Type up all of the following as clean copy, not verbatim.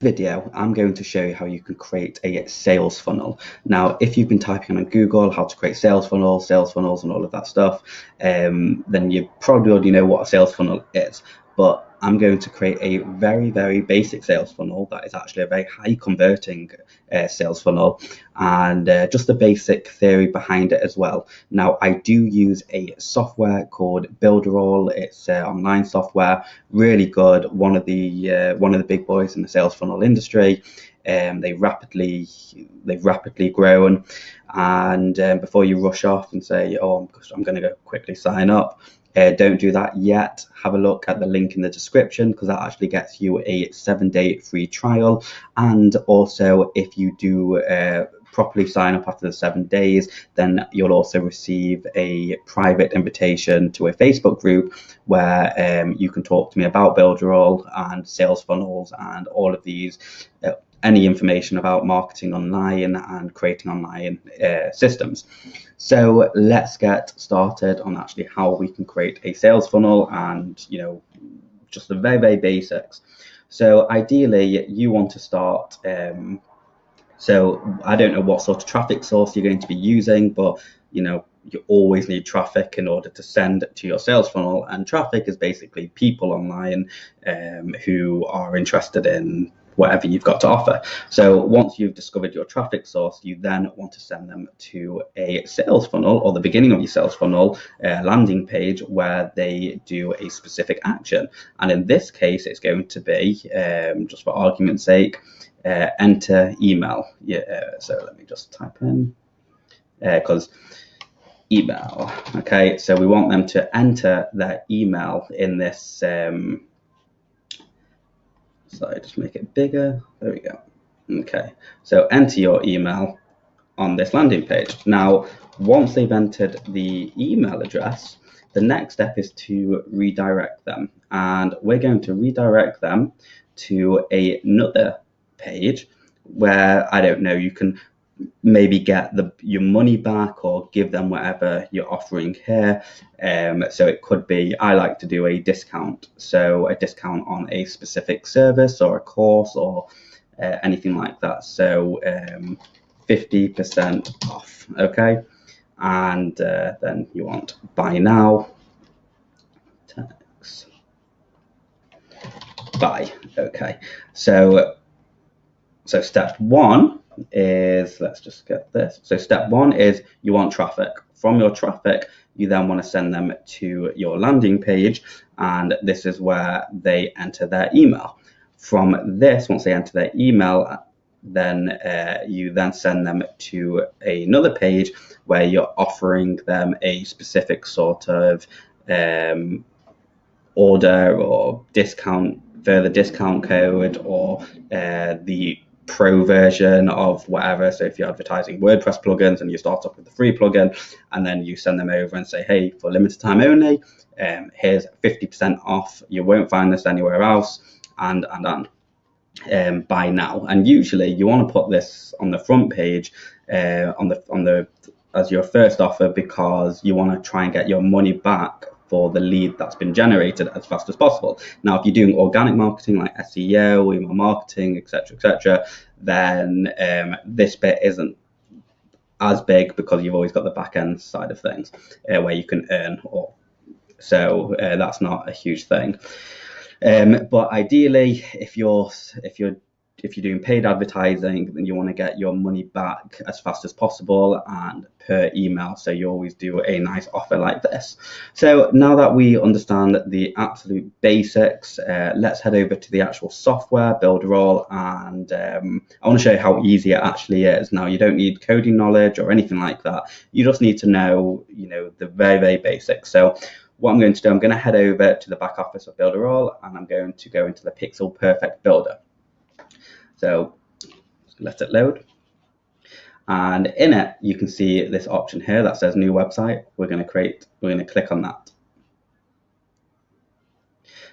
Video, I'm going to show you how you can create a sales funnel. Now, if you've been typing on Google how to create sales funnels, and all of that stuff, then you probably already know what a sales funnel is. But I'm going to create a very, very basic sales funnel that is actually a very high converting sales funnel, and just the basic theory behind it as well. Now, I do use a software called Builderall. It's online software, really good. One of the big boys in the sales funnel industry. They've rapidly grown, and before you rush off and say, "Oh, I'm going to go quickly sign up," don't do that yet. Have a look at the link in the description, because that actually gets you a 7-day free trial. And also, if you do properly sign up after the 7 days, then you'll also receive a private invitation to a Facebook group where you can talk to me about Builderall and sales funnels and all of these any information about marketing online and creating online systems. So let's get started on actually how we can create a sales funnel, and just the very, very basics. So ideally you want to start, so I don't know what sort of traffic source you're going to be using, but you always need traffic in order to send to your sales funnel, and traffic is basically people online who are interested in whatever you've got to offer. So once you've discovered your traffic source, you then want to send them to a sales funnel, or the beginning of your sales funnel landing page, where they do a specific action. And in this case, it's going to be, just for argument's sake, enter email. So let me just type in, because email. Okay, so we want them to enter their email in this. Sorry, just make it bigger. There we go. Okay, so enter your email on this landing page. Now, once they've entered the email address, the next step is to redirect them. And we're going to redirect them to another page where, I don't know, you can maybe get your money back or give them whatever you're offering here. So it could be, I like to do a discount, so a discount on a specific service or a course or anything like that. So 50% off. Okay, and then you want buy now, text, buy. Okay, so step one is, let's just get this. So step one is you want traffic. From your traffic, you then want to send them to your landing page, and this is where they enter their email. From this, once they enter their email, then you then send them to another page where you're offering them a specific sort of order or discount, further discount code, or the pro version of whatever. So if you're advertising WordPress plugins and you start off with the free plugin, and then you send them over and say, hey, for limited time only, here's 50% off. You won't find this anywhere else, and buy now. And usually you want to put this on the front page on the as your first offer, because you want to try and get your money back for the lead that's been generated as fast as possible. Now, if you're doing organic marketing like SEO, email marketing, etc., then this bit isn't as big, because you've always got the back end side of things where you can earn, or so that's not a huge thing. But ideally, if you're doing paid advertising, then you want to get your money back as fast as possible and per email. So you always do a nice offer like this. So now that we understand the absolute basics, let's head over to the actual software, Builderall, and I want to show you how easy it actually is. Now, you don't need coding knowledge or anything like that. You just need to know, the very, very basics. So what I'm going to do, I'm going to head over to the back office of Builderall, and I'm going to go into the Pixel Perfect Builder. So let it load. And in it, you can see this option here that says new website. We're going to click on that.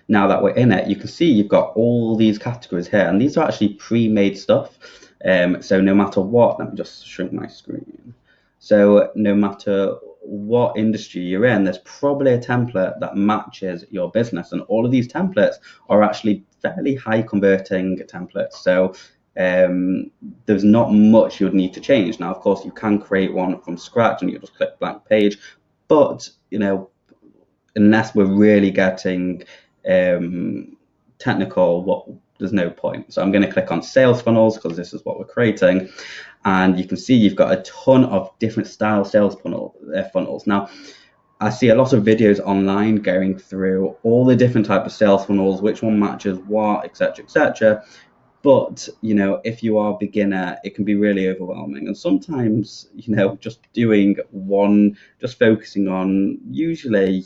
Now that we're in it, you can see you've got all these categories here, and these are actually pre-made stuff. So no matter what, let me just shrink my screen. So no matter what industry you're in, there's probably a template that matches your business, and all of these templates are actually fairly high converting templates. So there's not much you'd need to change. Now, of course, you can create one from scratch and you just click blank page, but unless we're really getting technical, there's no point. So I'm going to click on sales funnels because this is what we're creating, and you can see you've got a ton of different style sales funnels. Now, I see a lot of videos online going through all the different types of sales funnels, which one matches what, etc., etc. But if you are a beginner, it can be really overwhelming, and sometimes just doing one, just focusing on usually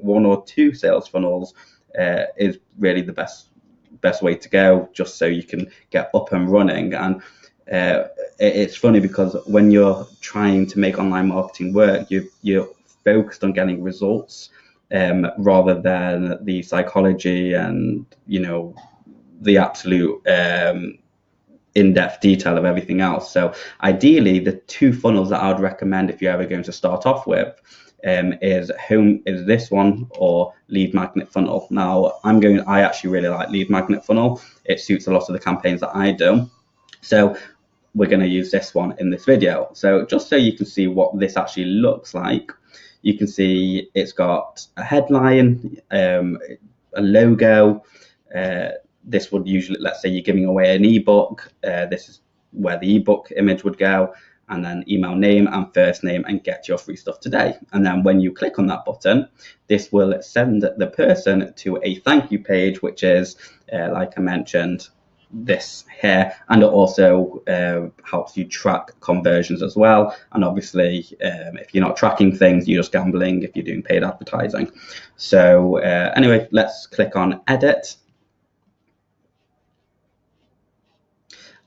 one or two sales funnels is really the best way to go, just so you can get up and running. And it's funny because when you're trying to make online marketing work, you're focused on getting results rather than the psychology and the absolute in-depth detail of everything else. So ideally, the two funnels that I would recommend if you're ever going to start off with is this one or lead magnet funnel. Now, I actually really like lead magnet funnel. It suits a lot of the campaigns that I do. So we're going to use this one in this video. So just so you can see what this actually looks like, you can see it's got a headline, a logo. This would usually, let's say you're giving away an ebook, this is where the ebook image would go, and then email name and first name and get your free stuff today. And then when you click on that button, this will send the person to a thank you page, which is, like I mentioned, this here, and it also helps you track conversions as well. And obviously, if you're not tracking things, you're just gambling if you're doing paid advertising. So anyway, let's click on edit.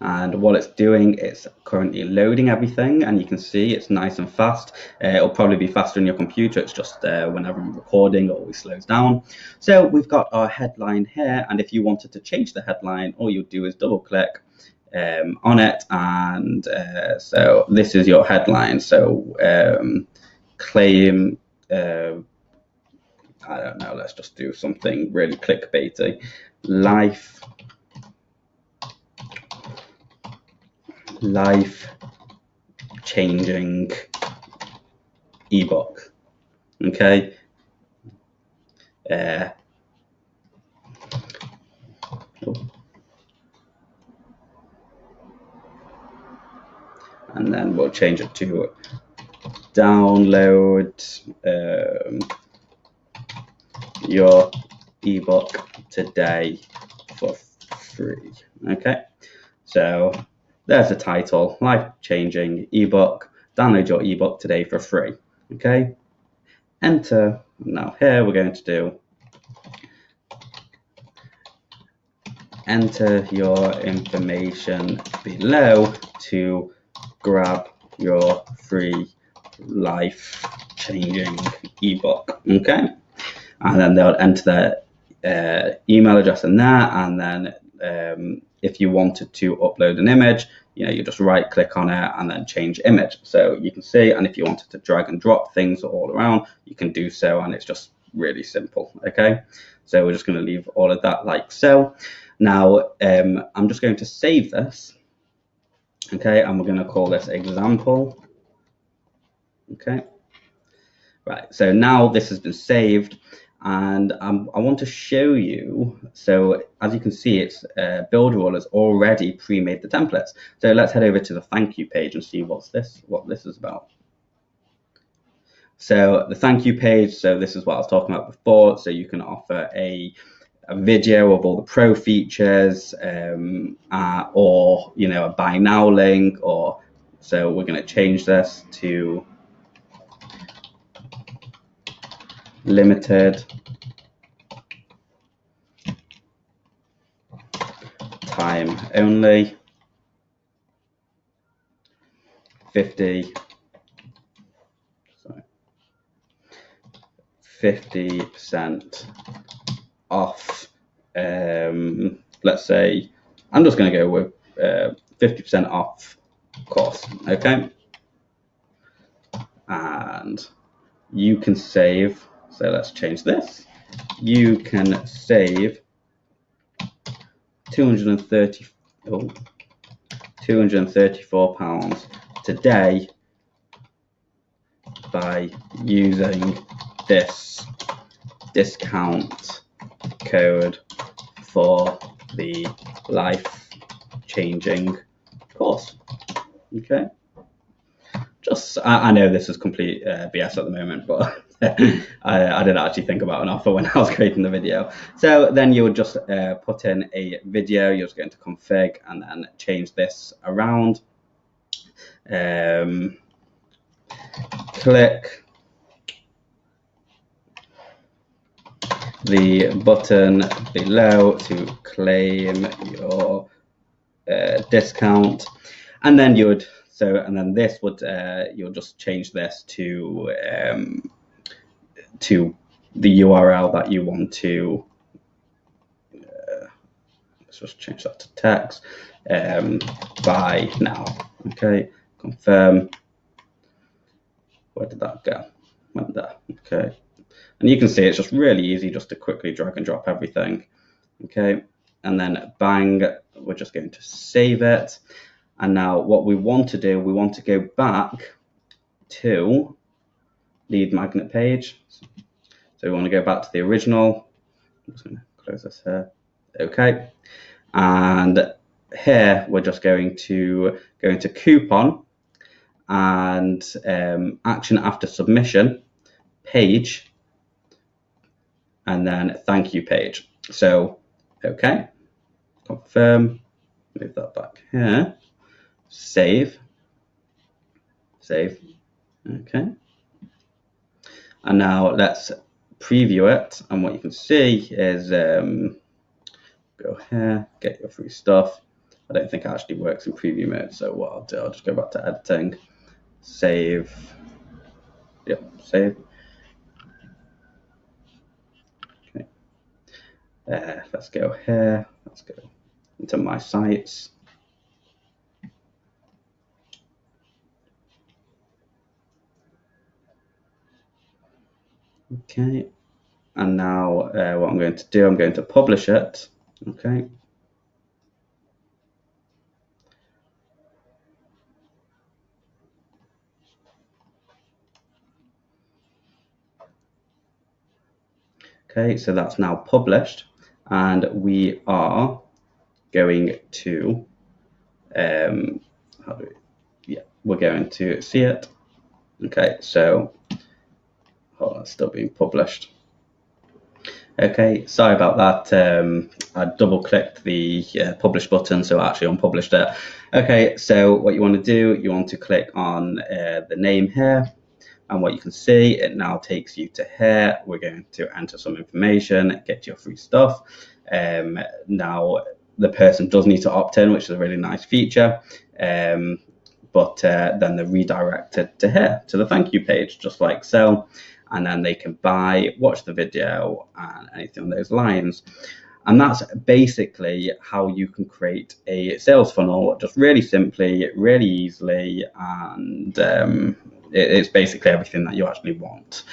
And while it's doing, it's currently loading everything, and you can see it's nice and fast. It'll probably be faster on your computer. It's just whenever I'm recording, it always slows down. So we've got our headline here, and if you wanted to change the headline, all you'll do is double click on it, and so this is your headline. So claim, I don't know, let's just do something really clickbaity. Life-changing ebook. Okay. And then we'll change it to download your ebook today for free. Okay. So there's the title, life-changing ebook. Download your ebook today for free. Okay. Enter. Now here we're going to do enter your information below to grab your free life-changing ebook. Okay. And then they'll enter their email address in there, and then if you wanted to upload an image, you just right click on it and then change image. So you can see, and if you wanted to drag and drop things all around, you can do so, and it's just really simple. Okay, so we're just going to leave all of that like so. Now I'm just going to save this. Okay, and we're going to call this example. Okay, right, so now this has been saved. And I want to show you, so as you can see, it's Builderall has already pre-made the templates. So let's head over to the thank you page and see what this is about. So the thank you page, so this is what I was talking about before. So you can offer a video of all the pro features, or a buy now link, or so we're going to change this to limited time only, 50% off. Let's say I'm just going to go with 50% off course. Okay. and you can save. So let's change this. You can save 234 pounds today by using this discount code for the life-changing course. Okay. I know this is complete BS at the moment, but I didn't actually think about an offer when I was creating the video. So then you would just put in a video. You're just going to config and then change this around. Click the button below to claim your discount, and then you would. And then this would you'll just change this to the URL that you want to. Let's just change that to text. Buy now. Okay. Confirm. Where did that go? Went there. Okay. And you can see it's just really easy just to quickly drag and drop everything. Okay. And then bang, we're just going to save it. And now what we want to do, we want to go back to lead magnet page. So we want to go back to the original. I'm just going to close this here. Okay. And here we're just going to go into coupon and action after submission page, and then thank you page. So, okay, confirm, move that back here. Save, okay. And now let's preview it. And what you can see is, go here, get your free stuff. I don't think it actually works in preview mode. So what I'll do, I'll just go back to editing, save, yep, save. Okay. Let's go here, let's go into my sites. Okay, and now what I'm going to do, I'm going to publish it. Okay. Okay, so that's now published, and we are going to we're going to see it. Okay, so hold on, it's still being published. Okay, sorry about that. I double clicked the publish button, so I actually unpublished it. Okay, so what you want to do, you want to click on the name here, and what you can see, it now takes you to here. We're going to enter some information, get your free stuff. Now the person does need to opt in, which is a really nice feature. But then they're redirected to here, to the thank you page, just like so. And then they can buy, watch the video, and anything on those lines. And that's basically how you can create a sales funnel, just really simply, really easily, and it's basically everything that you actually want.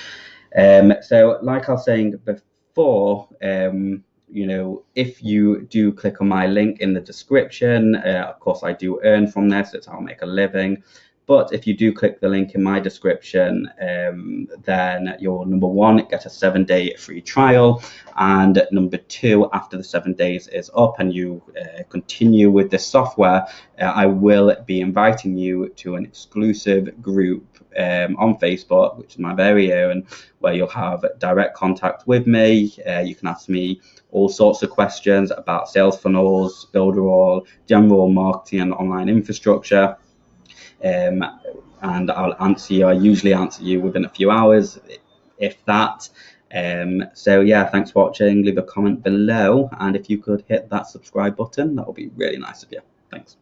So like I was saying before, you know, if you do click on my link in the description, of course I do earn from this, it's how I make a living. But if you do click the link in my description, then you'll, number one, get a 7-day free trial. And number two, after the 7 days is up and you continue with this software, I will be inviting you to an exclusive group on Facebook, which is my very own, where you'll have direct contact with me. You can ask me all sorts of questions about sales funnels, Builderall, general marketing and online infrastructure. And I'll answer you. I usually answer you within a few hours, if that. So yeah, thanks for watching. Leave a comment below, and if you could hit that subscribe button, that would be really nice of you. Thanks.